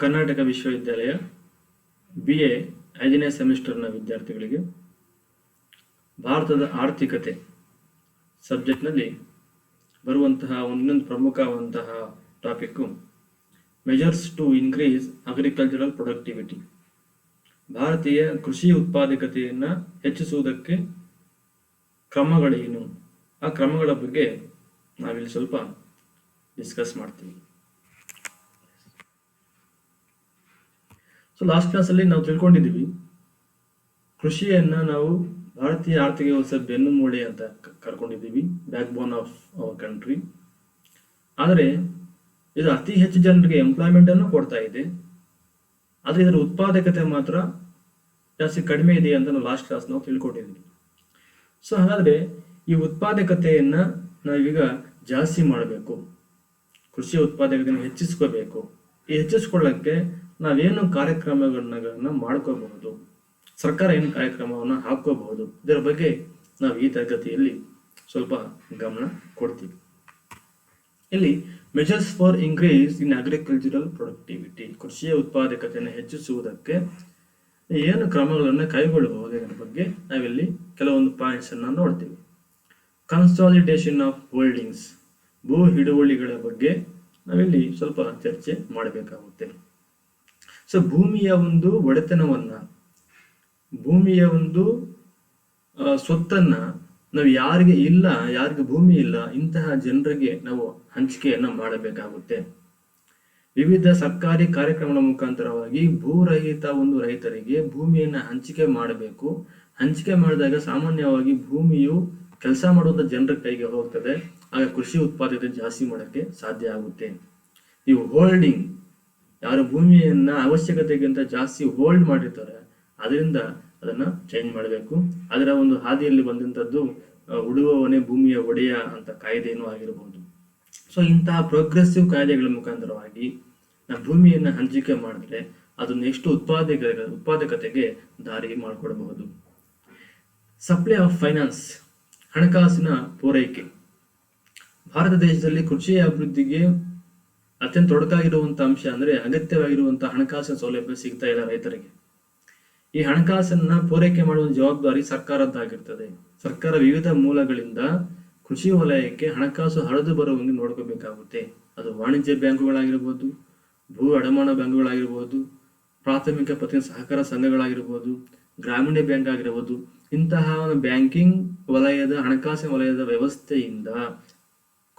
ಕರ್ನಾಟಕ ವಿಶ್ವವಿದ್ಯಾಲಯ BA 5ನೇ ಸೆಮಿಸ್ಟರ್ನ ವಿದ್ಯಾರ್ಥಿಗಳಿಗೆ ಭಾರತದ ಆರ್ಥಿಕತೆ ಸಬ್ಜೆಕ್ಟ್ನಲ್ಲಿ ಬರುವಂತಹ ಇನ್ನೊಂದು ಪ್ರಮುಖವಾದಂತಹ topic measures to increase agricultural productivity. ಭಾರತೀಯ ಕೃಷಿ ಉತ್ಪಾದಕತೆಯನ್ನು ಹೆಚ್ಚಿಸುವುದಕ್ಕೆ ಕ್ರಮಗಳೇನು, ಆ ಕ್ರಮಗಳ ಬಗ್ಗೆ ನಾವಿಲ್ಲಿ ಸ್ವಲ್ಪ ಡಿಸ್ಕಸ್ ಮಾಡ್ತೀವಿ. ಸೊ ಲಾಸ್ಟ್ ಕ್ಲಾಸಲ್ಲಿ ನಾವು ತಿಳ್ಕೊಂಡಿದ್ದೀವಿ, ಕೃಷಿಯನ್ನ ನಾವು ಭಾರತೀಯ ಆರ್ಥಿಕ ವ್ಯವಸ್ಥೆ ಬೆನ್ನುಮೂಳೆ ಅಂತ ಕರ್ಕೊಂಡಿದ್ದೀವಿ, backbone of our country. ಆದರೆ ಇದು ಅತಿ ಹೆಚ್ಚು ಜನರಿಗೆ ಎಂಪ್ಲಾಯ್ಮೆಂಟ್ ಅನ್ನು ಕೊಡ್ತಾ ಇದೆ, ಆದರೆ ಇದರ ಉತ್ಪಾದಕತೆ ಮಾತ್ರ ಜಾಸ್ತಿ ಕಡಿಮೆ ಇದೆ ಅಂತ ನಾವು ಲಾಸ್ಟ್ ಕ್ಲಾಸ್ ನಾವು ತಿಳ್ಕೊಂಡಿದ್ದೀವಿ. ಸೊ ಹಾಗಾದ್ರೆ ಈ ಉತ್ಪಾದಕತೆಯನ್ನ ನಾವೀಗ ಜಾಸ್ತಿ ಮಾಡಬೇಕು, ಕೃಷಿ ಉತ್ಪಾದಕತೆಯನ್ನು ಹೆಚ್ಚಿಸ್ಕೋಬೇಕು. ಈ ಹೆಚ್ಚಿಸ್ಕೊಳ್ಳಕ್ಕೆ ನಾವೇನು ಕಾರ್ಯಕ್ರಮಗಳನ್ನ ಮಾಡ್ಕೋಬಹುದು, ಸರ್ಕಾರ ಏನು ಕಾರ್ಯಕ್ರಮವನ್ನು ಹಾಕೋಬಹುದು, ಇದರ ಬಗ್ಗೆ ನಾವು ಈ ತರಗತಿಯಲ್ಲಿ ಸ್ವಲ್ಪ ಗಮನ ಕೊಡ್ತೀವಿ. ಇಲ್ಲಿ measures for increase in agricultural productivity, ಕೃಷಿಯ ಉತ್ಪಾದಕತೆಯನ್ನು ಹೆಚ್ಚಿಸುವುದಕ್ಕೆ ಏನು ಕ್ರಮಗಳನ್ನು ಕೈಗೊಳ್ಳಬಹುದು ಇದರ ಬಗ್ಗೆ ನಾವಿಲ್ಲಿ ಕೆಲವೊಂದು ಪಾಯಿಂಟ್ಸ್ ಅನ್ನು ನೋಡ್ತೀವಿ. ಕನ್ಸಾಲಿಡೇಷನ್ ಆಫ್ ಹೋಲ್ಡಿಂಗ್ಸ್, ಭೂ ಹಿಡುವಳಿಗಳ ಬಗ್ಗೆ ನಾವಿಲ್ಲಿ ಸ್ವಲ್ಪ ಚರ್ಚೆ ಮಾಡಬೇಕಾಗುತ್ತೆ. ಸೊ ಭೂಮಿಯ ಒಂದು ಒಡೆತನವನ್ನ, ಭೂಮಿಯ ಒಂದು ಸ್ವತ್ತನ್ನ ನಾವು ಯಾರಿಗೆ ಭೂಮಿ ಇಲ್ಲ ಇಂತಹ ಜನರಿಗೆ ನಾವು ಹಂಚಿಕೆಯನ್ನ ಮಾಡಬೇಕಾಗುತ್ತೆ. ವಿವಿಧ ಸರ್ಕಾರಿ ಕಾರ್ಯಕ್ರಮಗಳ ಮುಖಾಂತರವಾಗಿ ಭೂರಹಿತ ಒಂದು ರೈತರಿಗೆ ಭೂಮಿಯನ್ನ ಹಂಚಿಕೆ ಮಾಡಬೇಕು. ಹಂಚಿಕೆ ಮಾಡಿದಾಗ ಸಾಮಾನ್ಯವಾಗಿ ಭೂಮಿಯು ಕೆಲಸ ಮಾಡುವಂತ ಜನರ ಕೈಗೆ ಹೋಗ್ತದೆ, ಆಗ ಕೃಷಿ ಉತ್ಪಾದಕತೆ ಜಾಸ್ತಿ ಮಾಡೋಕ್ಕೆ ಸಾಧ್ಯ ಆಗುತ್ತೆ. ಈ ಹೋಲ್ಡಿಂಗ್, ಯಾರು ಭೂಮಿಯನ್ನ ಅವಶ್ಯಕತೆಗಿಂತ ಜಾಸ್ತಿ ಹೋಲ್ಡ್ ಮಾಡಿರ್ತಾರೆ ಅದರಿಂದ ಅದನ್ನ ಚೇಂಜ್ ಮಾಡಬೇಕು. ಅದರ ಒಂದು ಹಾದಿಯಲ್ಲಿ ಬಂದಂಥದ್ದು ಉಳುವವನೇ ಭೂಮಿಯ ಒಡೆಯ ಅಂತ ಕಾಯ್ದೆನೂ ಆಗಿರಬಹುದು. ಸೊ ಇಂತಹ ಪ್ರೋಗ್ರೆಸಿವ್ ಕಾಯ್ದೆಗಳ ಮುಖಾಂತರವಾಗಿ ನಾವು ಭೂಮಿಯನ್ನ ಹಂಚಿಕೆ ಮಾಡಿದ್ರೆ ಅದು ನೆಕ್ಸ್ಟ್ ಉತ್ಪಾದಕತೆಗೆ ದಾರಿ ಮಾಡಿಕೊಡಬಹುದು. ಸಪ್ಲೈ ಆಫ್ ಫೈನಾನ್ಸ್, ಹಣಕಾಸಿನ ಪೂರೈಕೆ. ಭಾರತ ದೇಶದಲ್ಲಿ ಕೃಷಿಯ ಅಭಿವೃದ್ಧಿಗೆ ಅತ್ಯಂತ ತೊಡಕಾಗಿರುವಂತಹ ಅಂಶ ಅಂದ್ರೆ ಅಗತ್ಯವಾಗಿರುವಂತಹ ಹಣಕಾಸಿನ ಸೌಲಭ್ಯ ಸಿಗ್ತಾ ಇಲ್ಲ ರೈತರಿಗೆ. ಈ ಹಣಕಾಸನ್ನ ಪೂರೈಕೆ ಮಾಡುವ ಜವಾಬ್ದಾರಿ ಸರ್ಕಾರದ್ದಾಗಿರ್ತದೆ. ಸರ್ಕಾರ ವಿವಿಧ ಮೂಲಗಳಿಂದ ಕೃಷಿ ವಲಯಕ್ಕೆ ಹಣಕಾಸು ಹರಿದು ಬರುವಂಗೆ ನೋಡ್ಕೋಬೇಕಾಗುತ್ತೆ. ಅದು ವಾಣಿಜ್ಯ ಬ್ಯಾಂಕುಗಳಾಗಿರ್ಬೋದು, ಭೂ ಅಡಮಾನ ಬ್ಯಾಂಕುಗಳಾಗಿರ್ಬೋದು, ಪ್ರಾಥಮಿಕ ಪತ್ತಿನ ಸಹಕಾರ ಸಂಘಗಳಾಗಿರ್ಬೋದು, ಗ್ರಾಮೀಣ ಬ್ಯಾಂಕ್ ಆಗಿರ್ಬೋದು. ಇಂತಹ ಬ್ಯಾಂಕಿಂಗ್ ವಲಯದ, ಹಣಕಾಸಿನ ವಲಯದ ವ್ಯವಸ್ಥೆಯಿಂದ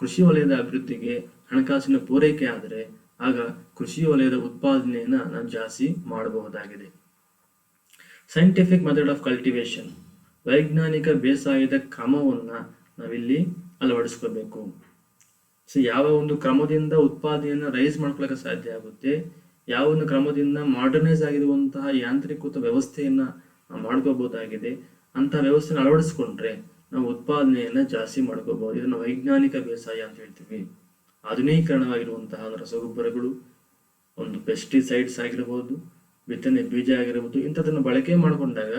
ಕೃಷಿ ವಲಯದ ಅಭಿವೃದ್ಧಿಗೆ ಹಣಕಾಸಿನ ಪೂರೈಕೆ ಆದರೆ ಆಗ ಕೃಷಿ ವಲಯದ ಉತ್ಪಾದನೆಯನ್ನ ನಾವು ಜಾಸ್ತಿ ಮಾಡಬಹುದಾಗಿದೆ. ಸೈಂಟಿಫಿಕ್ ಮೆಥಡ್ ಆಫ್ ಕಲ್ಟಿವೇಶನ್, ವೈಜ್ಞಾನಿಕ ಬೇಸಾಯದ ಕ್ರಮವನ್ನ ನಾವಿಲ್ಲಿ ಅಳವಡಿಸ್ಕೋಬೇಕು. ಸೊ ಯಾವ ಒಂದು ಕ್ರಮದಿಂದ ಉತ್ಪಾದನೆಯನ್ನ ರೈಸ್ ಮಾಡ್ಕೊಳ್ಳಕ್ಕೆ ಸಾಧ್ಯ ಆಗುತ್ತೆ, ಯಾವ ಒಂದು ಕ್ರಮದಿಂದ ಮಾಡರ್ನೈಸ್ ಆಗಿರುವಂತಹ ಯಾಂತ್ರೀಕೃತ ವ್ಯವಸ್ಥೆಯನ್ನ ಮಾಡ್ಕೋಬಹುದಾಗಿದೆ, ಅಂತಹ ವ್ಯವಸ್ಥೆನ ಅಳವಡಿಸ್ಕೊಂಡ್ರೆ ನಾವು ಉತ್ಪಾದನೆಯನ್ನ ಜಾಸ್ತಿ ಮಾಡ್ಕೋಬಹುದು. ಇದನ್ನು ವೈಜ್ಞಾನಿಕ ಬೇಸಾಯ ಅಂತ ಹೇಳ್ತೀವಿ. ಆಧುನೀಕರಣವಾಗಿರುವಂತಹ ರಸಗೊಬ್ಬರಗಳು, ಒಂದು ಪೆಸ್ಟಿಸೈಡ್ಸ್ ಆಗಿರಬಹುದು, ಬಿತ್ತನೆ ಬೀಜ ಆಗಿರಬಹುದು, ಇಂಥದನ್ನು ಬಳಕೆ ಮಾಡಿಕೊಂಡಾಗ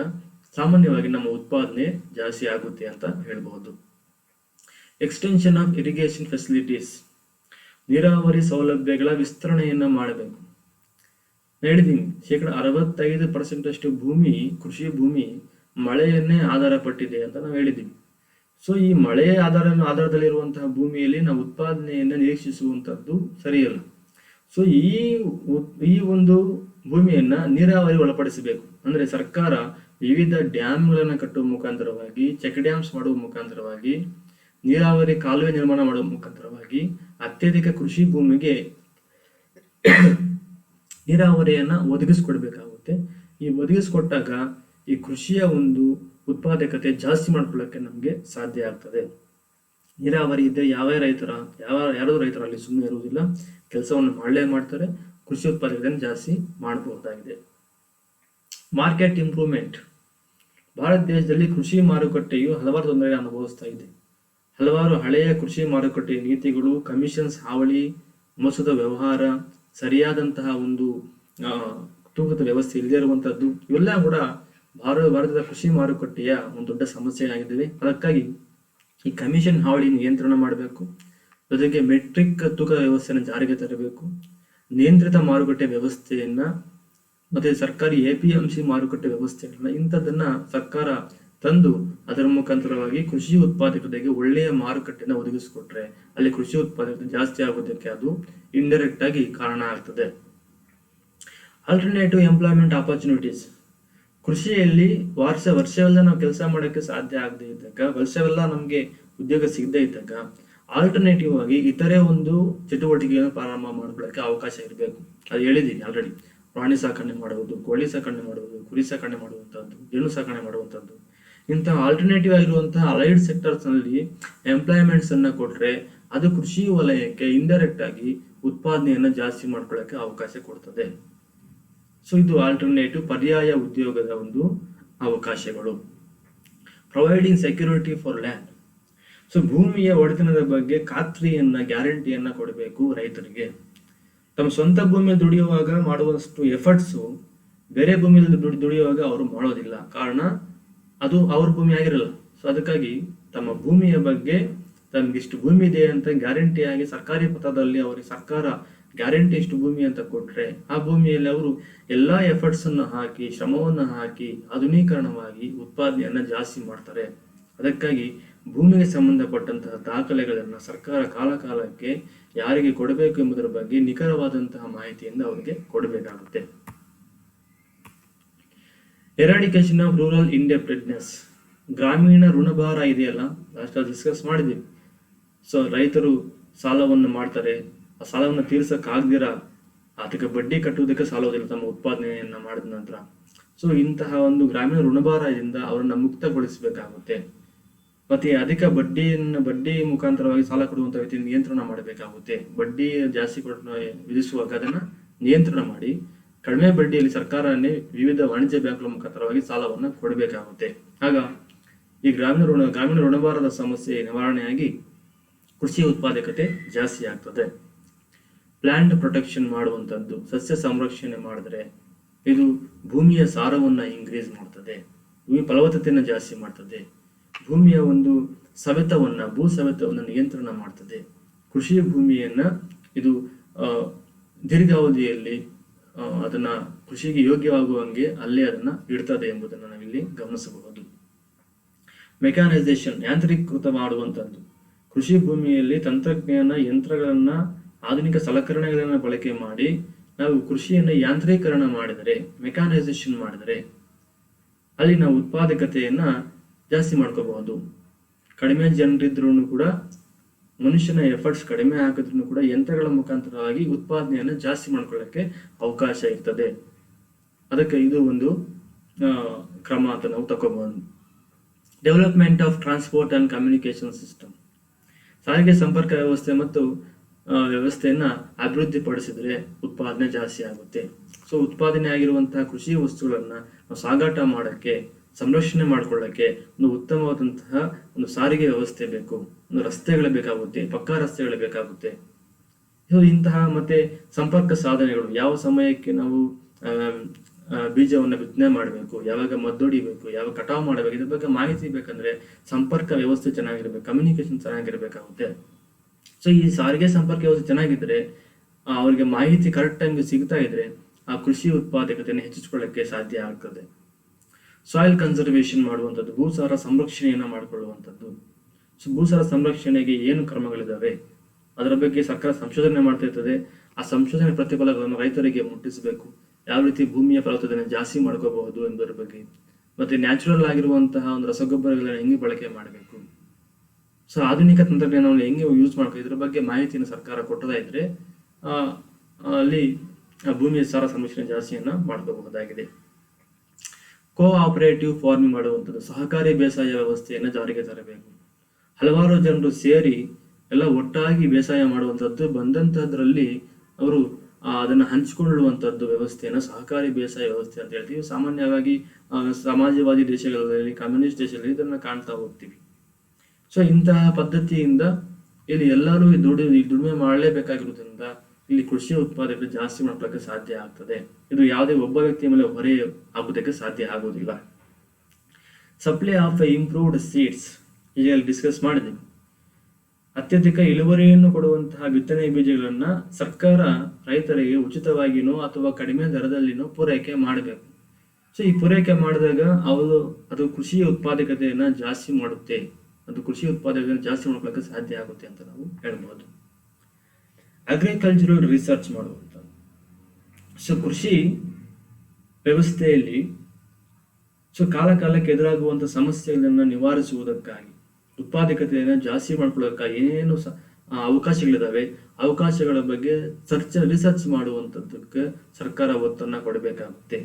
ಸಾಮಾನ್ಯವಾಗಿ ನಮ್ಮ ಉತ್ಪಾದನೆ ಜಾಸ್ತಿ ಆಗುತ್ತೆ ಅಂತ ಹೇಳ್ಬಹುದು. ಎಕ್ಸ್ಟೆನ್ಷನ್ ಆಫ್ ಇರಿಗೇಷನ್ ಫೆಸಿಲಿಟೀಸ್, ನೀರಾವರಿ ಸೌಲಭ್ಯಗಳ ವಿಸ್ತರಣೆಯನ್ನ ಮಾಡಬೇಕು. ಹೇಳಿದೀನಿ, 65% ಅಷ್ಟು ಭೂಮಿ, ಕೃಷಿ ಭೂಮಿ ಮಳೆಯನ್ನೇ ಆಧಾರ ಪಟ್ಟಿದೆ ಅಂತ ನಾವು ಹೇಳಿದ್ದೀವಿ. ಸೊ ಈ ಮಳೆಯ ಆಧಾರದಲ್ಲಿರುವಂತಹ ಭೂಮಿಯಲ್ಲಿ ನಾವು ಉತ್ಪಾದನೆಯನ್ನ ನಿರೀಕ್ಷಿಸುವಂತದ್ದು ಸರಿಯಲ್ಲ. ಸೊ ಈ ಒಂದು ಭೂಮಿಯನ್ನ ನೀರಾವರಿ ಒಳಪಡಿಸಬೇಕು. ಅಂದ್ರೆ ಸರ್ಕಾರ ವಿವಿಧ ಡ್ಯಾಮ್ಗಳನ್ನ ಕಟ್ಟುವ ಮುಖಾಂತರವಾಗಿ, ಚೆಕ್ ಡ್ಯಾಮ್ಸ್ ಮಾಡುವ ಮುಖಾಂತರವಾಗಿ, ನೀರಾವರಿ ಕಾಲುವೆ ನಿರ್ಮಾಣ ಮಾಡುವ ಮುಖಾಂತರವಾಗಿ ಅತ್ಯಧಿಕ ಕೃಷಿ ಭೂಮಿಗೆ ನೀರಾವರಿಯನ್ನ ಒದಗಿಸ್ಕೊಡ್ಬೇಕಾಗುತ್ತೆ. ಈ ಒದಗಿಸ್ಕೊಟ್ಟಾಗ ಈ ಕೃಷಿಯ ಒಂದು ಉತ್ಪಾದಕತೆ ಜಾಸ್ತಿ ಮಾಡ್ಕೊಳ್ಳಕ್ಕೆ ನಮ್ಗೆ ಸಾಧ್ಯ ಆಗ್ತದೆ. ನೀರಾವರಿ ಇದ್ದರೆ ಯಾರಾದ್ರೂ ರೈತರಲ್ಲಿ ಸುಮ್ಮನೆ ಇರುವುದಿಲ್ಲ, ಕೆಲಸವನ್ನು ಮಾಡ್ತಾರೆ, ಕೃಷಿ ಉತ್ಪಾದಕತೆಯನ್ನು ಜಾಸ್ತಿ ಮಾಡಬಹುದಾಗಿದೆ. ಮಾರ್ಕೆಟ್ ಇಂಪ್ರೂವ್ಮೆಂಟ್, ಭಾರತ ದೇಶದಲ್ಲಿ ಕೃಷಿ ಮಾರುಕಟ್ಟೆಯು ಹಲವಾರು ತೊಂದರೆ ಅನುಭವಿಸ್ತಾ ಇದೆ. ಹಲವಾರು ಹಳೆಯ ಕೃಷಿ ಮಾರುಕಟ್ಟೆ ನೀತಿಗಳು, ಕಮಿಷನ್ಸ್ ಹಾವಳಿ, ಮೋಸದ ವ್ಯವಹಾರ, ಸರಿಯಾದಂತಹ ಒಂದು ತೂಕದ ವ್ಯವಸ್ಥೆ ಇಲ್ಲದೆ ಇರುವಂತಹದ್ದು, ಇವೆಲ್ಲ ಕೂಡ ಭಾರತದ ಕೃಷಿ ಮಾರುಕಟ್ಟೆಯ ಒಂದು ದೊಡ್ಡ ಸಮಸ್ಯೆ ಆಗಿದ್ದಾವೆ. ಅದಕ್ಕಾಗಿ ಈ ಕಮಿಷನ್ ಹಾವಳಿ ನಿಯಂತ್ರಣ ಮಾಡಬೇಕು. ಜೊತೆಗೆ ಮೆಟ್ರಿಕ್ ತೂಕ ವ್ಯವಸ್ಥೆಯನ್ನು ಜಾರಿಗೆ ತರಬೇಕು. ನಿಯಂತ್ರಿತ ಮಾರುಕಟ್ಟೆ ವ್ಯವಸ್ಥೆಯನ್ನ ಮತ್ತೆ ಸರ್ಕಾರಿ APMC ಮಾರುಕಟ್ಟೆ ವ್ಯವಸ್ಥೆಗಳನ್ನ ಇಂಥದನ್ನ ಸರ್ಕಾರ ತಂದು ಅದರ ಮುಖಾಂತರವಾಗಿ ಕೃಷಿ ಉತ್ಪಾದಕರಿಗೆ ಒಳ್ಳೆಯ ಮಾರುಕಟ್ಟೆನ ಒದಗಿಸಿಕೊಟ್ರೆ ಅಲ್ಲಿ ಕೃಷಿ ಉತ್ಪಾದಕತೆ ಜಾಸ್ತಿ ಆಗೋದಕ್ಕೆ ಅದು ಇಂಡೈರೆಕ್ಟ್ ಆಗಿ ಕಾರಣ ಆಗ್ತದೆ. Alternative employment opportunities. ಕೃಷಿಯಲ್ಲಿ ವರ್ಷವೆಲ್ಲ ನಾವು ಕೆಲಸ ಮಾಡೋಕ್ಕೆ ಸಾಧ್ಯ ಆಗದೆ ಇದ್ದಾಗ, ವರ್ಷವೆಲ್ಲ ನಮಗೆ ಉದ್ಯೋಗ ಸಿಗದೆ ಇದ್ದಾಗ ಆಲ್ಟರ್ನೇಟಿವ್ ಆಗಿ ಇತರೆ ಒಂದು ಚಟುವಟಿಕೆಯನ್ನು ಪ್ರಾರಂಭ ಮಾಡ್ಕೊಳ್ಳೋಕೆ ಅವಕಾಶ ಇರಬೇಕು. ಅದು ಹೇಳಿದ್ದೀನಿ ಆಲ್ರೆಡಿ. ಪ್ರಾಣಿ ಸಾಕಣೆ ಮಾಡುವುದು, ಕೋಳಿ ಸಾಕಣೆ ಮಾಡುವುದು, ಕುರಿ ಸಾಕಣೆ ಮಾಡುವಂಥದ್ದು, ಜೇನು ಸಾಕಣೆ ಮಾಡುವಂಥದ್ದು, ಇಂತಹ ಆಲ್ಟರ್ನೇಟಿವ್ ಆಗಿರುವಂತಹ ಅಲೈಡ್ ಸೆಕ್ಟರ್ಸ್ ನಲ್ಲಿ ಎಂಪ್ಲಾಯ್ಮೆಂಟ್ಸ್ ಅನ್ನ ಕೊಟ್ರೆ ಅದು ಕೃಷಿ ವಲಯಕ್ಕೆ ಇಂಡೈರೆಕ್ಟ್ ಆಗಿ ಉತ್ಪಾದನೆಯನ್ನ ಜಾಸ್ತಿ ಮಾಡ್ಕೊಳ್ಳೋಕೆ ಅವಕಾಶ ಕೊಡ್ತದೆ. ಸೊ ಇದು ಆಲ್ಟರ್ನೇಟಿವ್ ಪರ್ಯಾಯ ಉದ್ಯೋಗದ ಒಂದು ಅವಕಾಶಗಳು. Providing security for land. So ಭೂಮಿಯ ಒಡೆತನದ ಬಗ್ಗೆ ಖಾತ್ರಿಯನ್ನ, ಗ್ಯಾರಂಟಿಯನ್ನ ಕೊಡಬೇಕು ರೈತರಿಗೆ. ತಮ್ಮ ಸ್ವಂತ ಭೂಮಿಯಲ್ಲಿ ದುಡಿಯುವಾಗ ಮಾಡುವಷ್ಟು ಎಫರ್ಟ್ಸು ಬೇರೆ ಭೂಮಿಯಲ್ಲಿ ದುಡಿಯುವಾಗ ಅವರು ಮಾಡೋದಿಲ್ಲ. ಕಾರಣ ಅದು ಅವ್ರ ಭೂಮಿ ಆಗಿರಲ್ಲ. ಸೊ ಅದಕ್ಕಾಗಿ ತಮ್ಮ ಭೂಮಿಯ ಬಗ್ಗೆ ತಮ್ಗೆ ಇಷ್ಟು ಭೂಮಿ ಇದೆ ಅಂತ ಗ್ಯಾರಂಟಿಯಾಗಿ ಸರ್ಕಾರಿ ಪತ್ರದಲ್ಲಿ ಅವರಿಗೆ ಸರ್ಕಾರ ಗ್ಯಾರಂಟಿ ಇಷ್ಟು ಭೂಮಿ ಅಂತ ಕೊಟ್ರೆ ಆ ಭೂಮಿಯಲ್ಲಿ ಅವರು ಎಲ್ಲಾ ಎಫರ್ಟ್ಸ್ ಅನ್ನು ಹಾಕಿ, ಶ್ರಮವನ್ನ ಹಾಕಿ, ಆಧುನೀಕರಣವಾಗಿ ಉತ್ಪಾದನೆಯನ್ನ ಜಾಸ್ತಿ ಮಾಡ್ತಾರೆ. ಅದಕ್ಕಾಗಿ ಭೂಮಿಗೆ ಸಂಬಂಧಪಟ್ಟಂತಹ ದಾಖಲೆಗಳನ್ನ ಸರ್ಕಾರ ಕಾಲಕ್ಕೆ ಯಾರಿಗೆ ಕೊಡಬೇಕು ಎಂಬುದರ ಬಗ್ಗೆ ನಿಖರವಾದಂತಹ ಮಾಹಿತಿಯಿಂದ ಅವರಿಗೆ ಕೊಡಬೇಕಾಗುತ್ತೆ. Eradication of rural indebtedness. ಗ್ರಾಮೀಣ ಋಣಭಾರ ಇದೆಯಲ್ಲ, ಲಾಸ್ಟ್ ಡಿಸ್ಕಸ್ ಮಾಡಿದ್ವಿ. ಸೊ ರೈತರು ಸಾಲವನ್ನು ಮಾಡ್ತಾರೆ, ಆ ಸಾಲವನ್ನು ತೀರ್ಸಕ್ಕಾಗ್ದಿರ ಅದಕ್ಕೆ ಬಡ್ಡಿ ಕಟ್ಟುವುದಕ್ಕೆ ಸಾಲೋದಿಲ್ಲ ತಮ್ಮ ಉತ್ಪಾದನೆಯನ್ನ ಮಾಡಿದ ನಂತರ. ಸೊ ಇಂತಹ ಒಂದು ಗ್ರಾಮೀಣ ಋಣಭಾರದಿಂದ ಅವರನ್ನ ಮುಕ್ತಗೊಳಿಸಬೇಕಾಗುತ್ತೆ. ಮತ್ತೆ ಅಧಿಕ ಬಡ್ಡಿ ಮುಖಾಂತರವಾಗಿ ಸಾಲ ಕೊಡುವಂತ ವ್ಯಕ್ತಿ ನಿಯಂತ್ರಣ ಮಾಡಬೇಕಾಗುತ್ತೆ. ಬಡ್ಡಿ ಜಾಸ್ತಿ ವಿಧಿಸುವಾಗ ಅದನ್ನ ನಿಯಂತ್ರಣ ಮಾಡಿ ಕಡಿಮೆ ಬಡ್ಡಿಯಲ್ಲಿ ಸರ್ಕಾರನೇ ವಿವಿಧ ವಾಣಿಜ್ಯ ಬ್ಯಾಂಕ್ಗಳ ಮುಖಾಂತರವಾಗಿ ಸಾಲವನ್ನು ಕೊಡಬೇಕಾಗುತ್ತೆ. ಆಗ ಈ ಗ್ರಾಮೀಣ ಋಣಭಾರದ ಸಮಸ್ಯೆ ನಿವಾರಣೆಯಾಗಿ ಕೃಷಿ ಉತ್ಪಾದಕತೆ ಜಾಸ್ತಿ ಆಗ್ತದೆ. ಪ್ಲಾಂಟ್ ಪ್ರೊಟೆಕ್ಷನ್ ಮಾಡುವಂಥದ್ದು, ಸಸ್ಯ ಸಂರಕ್ಷಣೆ ಮಾಡಿದ್ರೆ ಇದು ಭೂಮಿಯ ಸಾರವನ್ನ ಇನ್ಕ್ರೀಸ್ ಮಾಡ್ತದೆ, ಭೂಮಿ ಫಲವತ್ತತೆಯನ್ನು ಜಾಸ್ತಿ ಮಾಡ್ತದೆ, ಭೂಮಿಯ ಒಂದು ಭೂ ಸವೆತವನ್ನ ನಿಯಂತ್ರಣ ಮಾಡ್ತದೆ. ಕೃಷಿ ಭೂಮಿಯನ್ನ ಇದು ದೀರ್ಘಾವಧಿಯಲ್ಲಿ ಅದನ್ನ ಕೃಷಿಗೆ ಯೋಗ್ಯವಾಗುವಂಗೆ ಅಲ್ಲೇ ಅದನ್ನ ಇಡ್ತದೆ ಎಂಬುದನ್ನು ನಾವಿಲ್ಲಿ ಗಮನಿಸಬಹುದು. ಮೆಕ್ಯಾನೈಸೇಷನ್, ಯಾಂತ್ರೀಕೃತ ಮಾಡುವಂತದ್ದು. ಕೃಷಿ ಭೂಮಿಯಲ್ಲಿ ತಂತ್ರಜ್ಞಾನ, ಯಂತ್ರಗಳನ್ನ, ಆಧುನಿಕ ಸಲಕರಣೆಗಳನ್ನ ಬಳಕೆ ಮಾಡಿ ನಾವು ಕೃಷಿಯನ್ನ ಯಾಂತ್ರೀಕರಣ ಮಾಡಿದರೆ, ಮೆಕ್ಯಾನೈಸೇಷನ್ ಮಾಡಿದರೆ ಅಲ್ಲಿ ನಾವು ಉತ್ಪಾದಕತೆಯನ್ನ ಜಾಸ್ತಿ ಮಾಡ್ಕೋಬಹುದು. ಕಡಿಮೆ ಜನರಿದ್ರೂ ಕೂಡ, ಮನುಷ್ಯನ ಎಫರ್ಟ್ಸ್ ಕಡಿಮೆ ಆಗಿದ್ರು ಕೂಡ ಯಂತ್ರಗಳ ಮುಖಾಂತರವಾಗಿ ಉತ್ಪಾದನೆಯನ್ನು ಜಾಸ್ತಿ ಮಾಡ್ಕೊಳ್ಳಕ್ಕೆ ಅವಕಾಶ ಇರ್ತದೆ. ಅದಕ್ಕೆ ಇದು ಒಂದು ಕ್ರಮ ಅಂತ ನಾವು ತಗೋಬಹುದು. Development of transport and communication system. ಸಾರಿಗೆ ಸಂಪರ್ಕ ವ್ಯವಸ್ಥೆ ಮತ್ತು ವ್ಯವಸ್ಥೆಯನ್ನ ಅಭಿವೃದ್ಧಿ ಪಡಿಸಿದ್ರೆ ಉತ್ಪಾದನೆ ಜಾಸ್ತಿ ಆಗುತ್ತೆ. ಸೊ ಉತ್ಪಾದನೆ ಆಗಿರುವಂತಹ ಕೃಷಿ ವಸ್ತುಗಳನ್ನ ನಾವು ಸಾಗಾಟ ಮಾಡಕ್ಕೆ, ಸಂರಕ್ಷಣೆ ಮಾಡ್ಕೊಳ್ಳಕ್ಕೆ ಒಂದು ಉತ್ತಮವಾದಂತಹ ಒಂದು ಸಾರಿಗೆ ವ್ಯವಸ್ಥೆ ಬೇಕು, ಒಂದು ರಸ್ತೆಗಳು ಬೇಕಾಗುತ್ತೆ, ಪಕ್ಕಾ ರಸ್ತೆಗಳು ಬೇಕಾಗುತ್ತೆ. ಇಂತಹ ಮತ್ತೆ ಸಂಪರ್ಕ ಸಾಧನೆಗಳು, ಯಾವ ಸಮಯಕ್ಕೆ ನಾವು ಬೀಜವನ್ನು ಬಿತ್ತನೆ ಮಾಡಬೇಕು, ಯಾವಾಗ ಮದ್ದೊಡಿಬೇಕು, ಯಾವಾಗ ಕಟಾವು ಮಾಡಬೇಕು, ಇದ್ರ ಬಗ್ಗೆ ಮಾಹಿತಿ ಬೇಕಂದ್ರೆ ಸಂಪರ್ಕ ವ್ಯವಸ್ಥೆ ಚೆನ್ನಾಗಿರ್ಬೇಕು, ಕಮ್ಯುನಿಕೇಶನ್ ಚೆನ್ನಾಗಿರ್ಬೇಕಾಗುತ್ತೆ. ಸೊ ಈ ಸಾರಿಗೆ ಸಂಪರ್ಕ ವ್ಯವಸ್ಥೆ ಚೆನ್ನಾಗಿದ್ರೆ ಅವರಿಗೆ ಮಾಹಿತಿ ಕರೆಕ್ಟ್ ಟೈಮ್ಗೆ ಸಿಗ್ತಾ ಇದ್ರೆ ಆ ಕೃಷಿ ಉತ್ಪಾದಕತೆಯನ್ನು ಹೆಚ್ಚಿಸಿಕೊಳ್ಳಕ್ಕೆ ಸಾಧ್ಯ ಆಗ್ತದೆ. ಸಾಯಿಲ್ ಕನ್ಸರ್ವೇಷನ್ ಮಾಡುವಂಥದ್ದು, ಭೂಸಾರ ಸಂರಕ್ಷಣೆಯನ್ನ ಮಾಡಿಕೊಳ್ಳುವಂಥದ್ದು. ಸೊ ಭೂಸಾರ ಸಂರಕ್ಷಣೆಗೆ ಏನು ಕ್ರಮಗಳಿದಾವೆ ಅದರ ಬಗ್ಗೆ ಸರ್ಕಾರ ಸಂಶೋಧನೆ ಮಾಡ್ತಾ ಇರ್ತದೆ. ಆ ಸಂಶೋಧನೆ ಪ್ರತಿಫಲಗಳನ್ನು ರೈತರಿಗೆ ಮುಟ್ಟಿಸಬೇಕು. ಯಾವ ರೀತಿ ಭೂಮಿಯ ಫಲವತ್ತತೆಯನ್ನು ಜಾಸ್ತಿ ಮಾಡ್ಕೋಬಹುದು ಎಂಬುದರ ಬಗ್ಗೆ, ಮತ್ತೆ ನ್ಯಾಚುರಲ್ ಆಗಿರುವಂತಹ ಒಂದು ರಸಗೊಬ್ಬರಗಳನ್ನು ಹೆಂಗೆ ಬಳಕೆ ಮಾಡಬೇಕು, ಸೊ ಆಧುನಿಕ ತಂತ್ರಜ್ಞಾನವನ್ನು ಹೆಂಗೆ ಯೂಸ್ ಮಾಡ್ಕೋ, ಇದ್ರ ಬಗ್ಗೆ ಮಾಹಿತಿಯನ್ನು ಸರ್ಕಾರ ಕೊಟ್ಟದಾ ಇದ್ರೆ ಅಲ್ಲಿ ಭೂಮಿಯ ಸಾರ ಸಂರಕ್ಷಣೆ ಜಾಸ್ತಿಯನ್ನ ಮಾಡ್ಕೋಬಹುದಾಗಿದೆ. ಕೋಆಪರೇಟಿವ್ ಫಾರ್ಮಿಂಗ್ ಮಾಡುವಂಥದ್ದು, ಸಹಕಾರಿ ಬೇಸಾಯ ವ್ಯವಸ್ಥೆಯನ್ನು ಜಾರಿಗೆ ತರಬೇಕು. ಹಲವಾರು ಜನರು ಸೇರಿ ಎಲ್ಲ ಒಟ್ಟಾಗಿ ಬೇಸಾಯ ಮಾಡುವಂಥದ್ದು, ಬಂದಂತಹದ್ರಲ್ಲಿ ಅವರು ಅದನ್ನ ಹಂಚಿಕೊಳ್ಳುವಂಥದ್ದು ವ್ಯವಸ್ಥೆಯನ್ನು ಸಹಕಾರಿ ಬೇಸಾಯ ವ್ಯವಸ್ಥೆ ಅಂತ ಹೇಳ್ತೀವಿ. ಸಾಮಾನ್ಯವಾಗಿ ಸಮಾಜವಾದಿ ದೇಶಗಳಲ್ಲಿ, ಕಮ್ಯುನಿಸ್ಟ್ ದೇಶಗಳಲ್ಲಿ ಇದನ್ನ ಕಾಣ್ತಾ ಹೋಗ್ತೀವಿ. ಸೊ ಇಂತಹ ಪದ್ಧತಿಯಿಂದ ಇಲ್ಲಿ ಎಲ್ಲರೂ ದುಡಿಮೆ ಮಾಡಲೇಬೇಕಾಗಿರುವುದರಿಂದ ಇಲ್ಲಿ ಕೃಷಿ ಉತ್ಪಾದಕತೆ ಜಾಸ್ತಿ ಮಾಡ್ಲಿಕ್ಕೆ ಸಾಧ್ಯ ಆಗ್ತದೆ. ಇದು ಯಾವುದೇ ಒಬ್ಬ ವ್ಯಕ್ತಿಯ ಮೇಲೆ ಹೊರೆ ಆಗುವುದಕ್ಕೆ ಸಾಧ್ಯ ಆಗುವುದಿಲ್ಲ. ಸಪ್ಲೈ ಆಫ್ ಇಂಪ್ರೂವ್ಡ್ ಸೀಡ್ಸ್, ಈಗ ಡಿಸ್ಕಸ್ ಮಾಡಿದ್ದೀವಿ. ಅತ್ಯಧಿಕ ಇಳುವರಿಯನ್ನು ಕೊಡುವಂತಹ ಬಿತ್ತನೆ ಬೀಜಗಳನ್ನ ಸರ್ಕಾರ ರೈತರಿಗೆ ಉಚಿತವಾಗಿನೋ ಅಥವಾ ಕಡಿಮೆ ದರದಲ್ಲಿನೋ ಪೂರೈಕೆ ಮಾಡಬೇಕು. ಸೊ ಈ ಪೂರೈಕೆ ಮಾಡಿದಾಗ ಅದು ಕೃಷಿ ಉತ್ಪಾದಕತೆಯನ್ನ ಜಾಸ್ತಿ ಮಾಡುತ್ತೆ, ಅದು ಕೃಷಿ ಉತ್ಪಾದಕತೆಯನ್ನು ಜಾಸ್ತಿ ಮಾಡ್ಲಿಕ್ಕೆ ಸಾಧ್ಯ ಆಗುತ್ತೆ ಅಂತ ನಾವು ಹೇಳ್ಬೋದು. ಅಗ್ರಿಕಲ್ಚರಲ್ ರಿಸರ್ಚ್ ಮಾಡುವಂತ, ಸೊ ಕೃಷಿ ವ್ಯವಸ್ಥೆಯಲ್ಲಿ ಕಾಲ ಕಾಲಕ್ಕೆ ಎದುರಾಗುವಂತಹ ಸಮಸ್ಯೆಗಳನ್ನ ನಿವಾರಿಸುವುದಕ್ಕಾಗಿ, ಉತ್ಪಾದಕತೆಯನ್ನು ಜಾಸ್ತಿ ಮಾಡ್ಕೊಳ್ಳೋದಕ್ಕಾಗಿ ಏನೇನು ಅವಕಾಶಗಳಿದಾವೆ, ಅವಕಾಶಗಳ ಬಗ್ಗೆ ರಿಸರ್ಚ್ ಮಾಡುವಂತದ್ದಕ್ಕೆ ಸರ್ಕಾರ ಒತ್ತನ್ನ ಕೊಡಬೇಕಾಗುತ್ತೆ.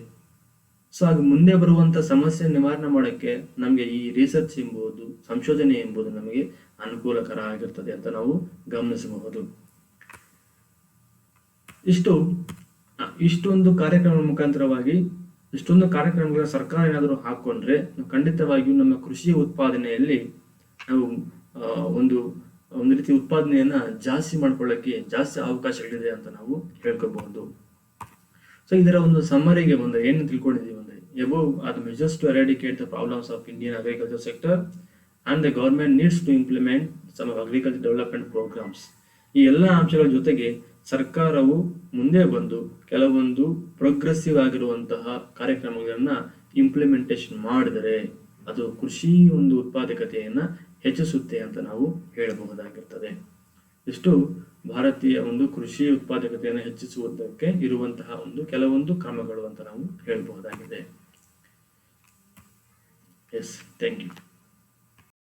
ಸೊ ಹಾಗೆ ಮುಂದೆ ಬರುವಂತ ಸಮಸ್ಯೆ ನಿವಾರಣೆ ಮಾಡಕ್ಕೆ ನಮಗೆ ಈ ರಿಸರ್ಚ್ ಎಂಬುದು, ಸಂಶೋಧನೆ ಎಂಬುದು ನಮಗೆ ಅನುಕೂಲಕರ ಆಗಿರ್ತದೆ ಅಂತ ನಾವು ಗಮನಿಸಬಹುದು. ಇಷ್ಟೊಂದು ಕಾರ್ಯಕ್ರಮದ ಮುಖಾಂತರವಾಗಿ, ಇಷ್ಟೊಂದು ಕಾರ್ಯಕ್ರಮಗಳ ಸರ್ಕಾರ ಏನಾದರೂ ಹಾಕೊಂಡ್ರೆ ಖಂಡಿತವಾಗಿಯೂ ನಮ್ಮ ಕೃಷಿ ಉತ್ಪಾದನೆಯಲ್ಲಿ ನಾವು ಒಂದು ರೀತಿ ಉತ್ಪಾದನೆಯನ್ನ ಜಾಸ್ತಿ ಮಾಡ್ಕೊಳ್ಳಕ್ಕೆ ಜಾಸ್ತಿ ಅವಕಾಶಗಳಿದೆ ಅಂತ ನಾವು ಹೇಳ್ಕೋಬಹುದು. ಸೊ ಇದರ ಒಂದು ಸಮ್ಮರಿಗೆ ಏನು ತಿಳ್ಕೊಂಡಿದೀವಿ ಅಂದ್ರೆ, above are the measures to eradicate the problems of Indian agriculture sector and the government needs to implement some agriculture development programs. ಈ ಎಲ್ಲ ಅಂಶಗಳ ಜೊತೆಗೆ ಸರ್ಕಾರವು ಮುಂದೆ ಬಂದು ಕೆಲವೊಂದು ಪ್ರೋಗ್ರೆಸಿವ್ ಆಗಿರುವಂತಹ ಕಾರ್ಯಕ್ರಮಗಳನ್ನ ಇಂಪ್ಲಿಮೆಂಟೇಷನ್ ಮಾಡಿದರೆ ಅದು ಕೃಷಿ ಒಂದು ಉತ್ಪಾದಕತೆಯನ್ನ ಹೆಚ್ಚಿಸುತ್ತೆ ಅಂತ ನಾವು ಹೇಳಬಹುದಾಗಿರ್ತದೆ. ಇಷ್ಟು ಭಾರತೀಯ ಒಂದು ಕೃಷಿ ಉತ್ಪಾದಕತೆಯನ್ನು ಹೆಚ್ಚಿಸುವುದಕ್ಕೆ ಇರುವಂತಹ ಕೆಲವೊಂದು ಕ್ರಮಗಳು ಅಂತ ನಾವು ಹೇಳಬಹುದಾಗಿದೆ. Yes, thank you.